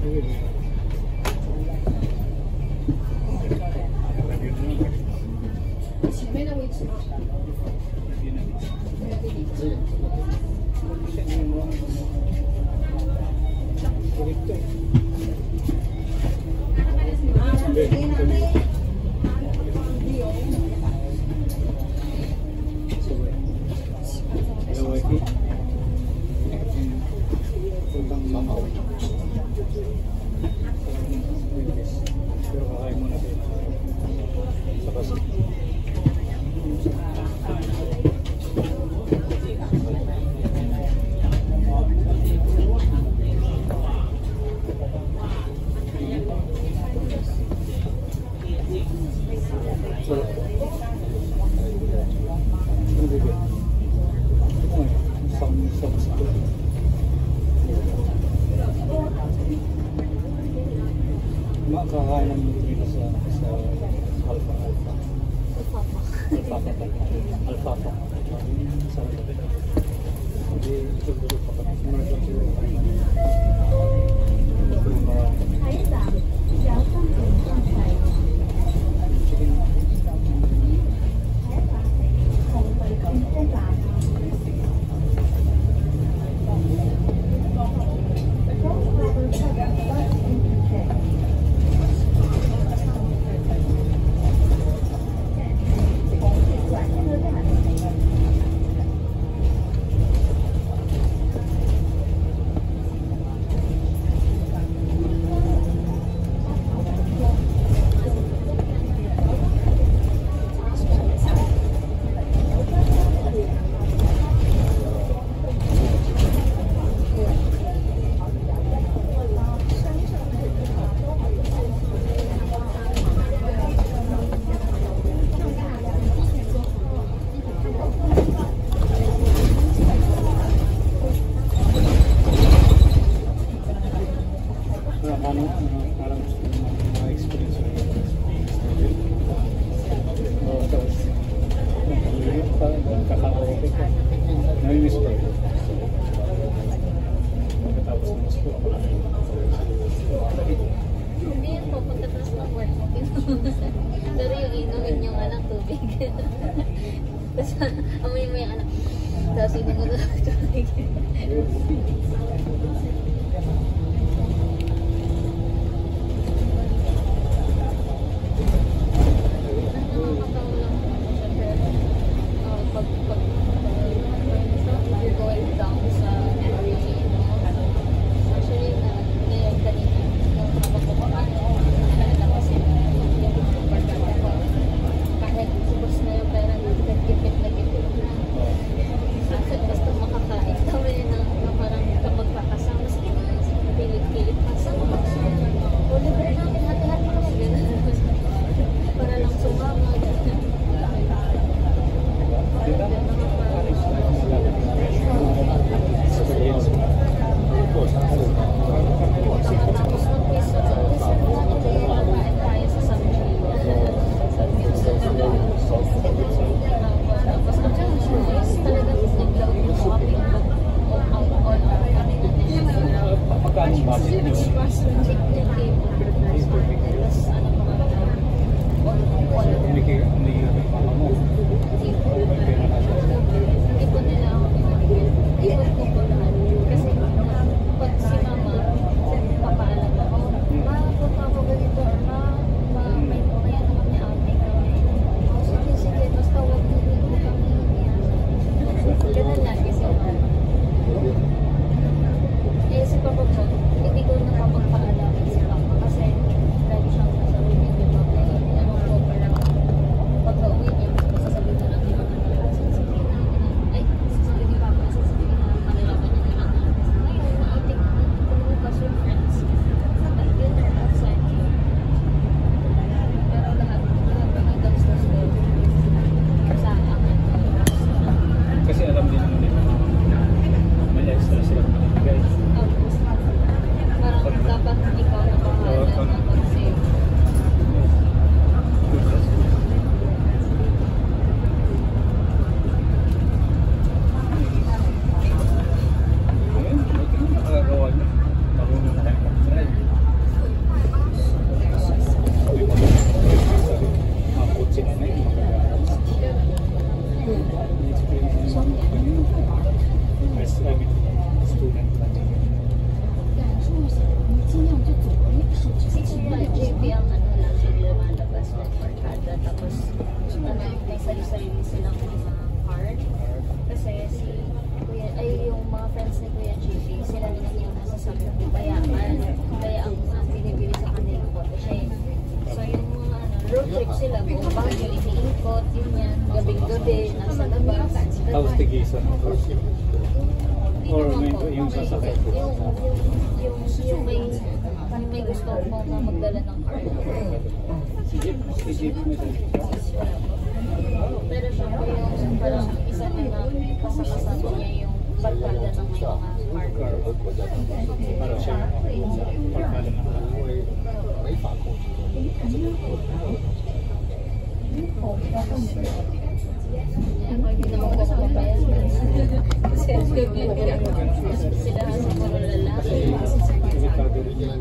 前面的位置吗？Makakain ng dito sa alfalfa. Alfalfa. Hindi ito pa pa. Parang experience kakaraoke ko. Nami-miss ko. Pagkatapos ng school ako na. Hindi yan po, pagkatapos ng work. Pero yung inumin yung anak tubig. Tapos amoy mo yung anak. Tapos inumin mo tubig. Hindi ko nakapagpaalam. I mean, student planning. Si Kuya JP ang ano lang, yung lumalabas ng barkada. Tapos, may sarili-sarili silang mga card. Kasi si Kuya, ay yung mga friends ni Kuya JP, sila din yung nasasabi ng bayaan. Kaya ang binibili sa kanila ko, siya so yung mga road trip sila, buong Baguio, iniikot, yun yan, gabing-gabi, nasa labas. Tapos tigisan ng course. Hindi Or naman may, po. yung sasakay po. Yung may gusto mo na magdala ng card. Si Jeep mo din. Pero siya po yung parang isa na kasama niya yung barkada ng may mga Car. card. Para siya pagkala ng Hindi naman ko kapapayan. Kasi sila sa puro lalaki. delikado rin yan.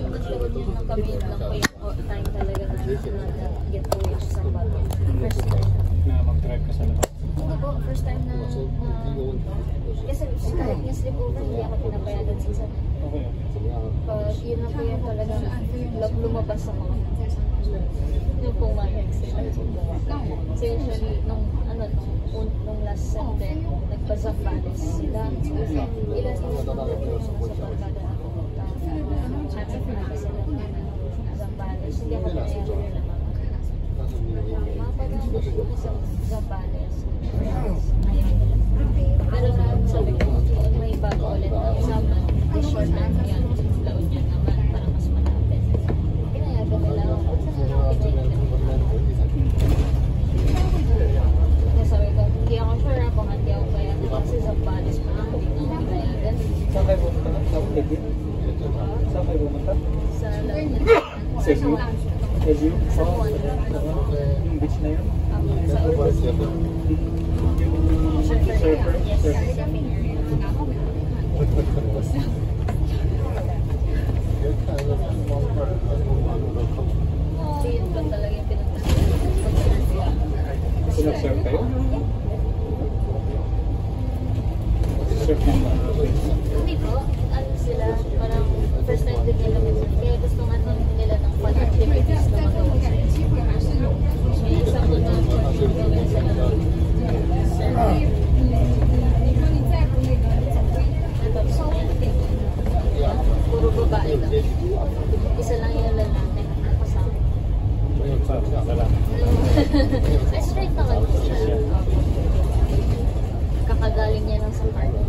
Naglawan yun na kami lang po yung time talaga na get away sa Bato. First time. Na mag-drive ka sa labas. Hindi po, first time na kasi kahit nga sleepover, hindi ako pinapayagan sa isa. Okay. Pag yun na po yung talagang lumabas sa mga yung pumayag sila. Kasi usually, nung last Sunday, nagpa-Zambales sila. Ilan yung sa barkada na pumunta. Hanap na sila Zambales. Hindi ako pinayagan nila mga parang isang Zambales. Ayaw nila. Pero sabi ko, may bago ulit ang sama. Short na yan. Laon niya naman para mas malapit. Pinayagan nila ako. Kaya sabi ko, hindi ako sure kung hindi ako kaya kasi Zambales pa lang hindi ako pinayagan. Saan kayo pumunta? Sa Pegi? Saan kayo pumunta? Sa Laon na Cebu? Cebu? Sa Juan. Yung beach na yun? Sa Urban. Surfer? Yes, Surfer. surfing area. Kasi yun ba talaga yung pinagtasiyan? Sinag-surf kayo? Surf ng mga Hindi po, ano sila, parang first time din nila mag-surf. Kaya gusto nga nila ng fun activities na magawa sila. So, yung isang mga gawin sila ng surfing. Puro babae lang. Isa lang yung lalaki na kasama. Ay, straight naman siya. Kakagaling niya lang sa partner.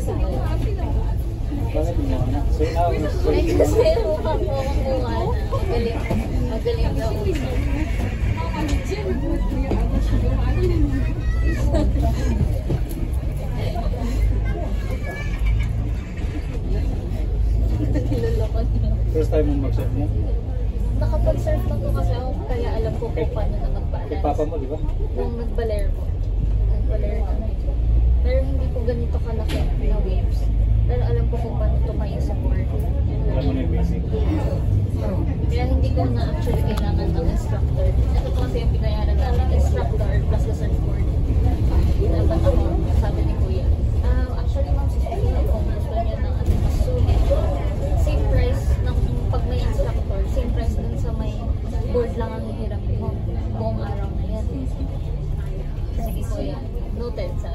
si Kuya. Bakit mo na? So, Ay, kasi mukha po akong bunga na. Magaling. Magaling daw. Niloloko niya. first time mo mag-surf niya? Nakapag-surf na to kasi ako, kaya alam ko kung paano na mag-balance. Kay papa mo, di ba? Nung nag-baler po. Nag-baler kami. Pero hindi ko ganito kalaki na waves. Pero alam ko kung paano tumayo sa board. Alam mo na yung basic. Kaya hindi ko na actually kailangan ng instructor. Ito po kasi yung pinayaran namin, instructor plus the surfboard. Dapat ako, sabi ni Kuya. Actually ma'am, sasabihin ko kung gusto niya ng mas sulit. Same price ng pag may instructor, same price dun sa may board lang ang hihiramin mo. Buong araw na yan. Sige Kuya, noted sa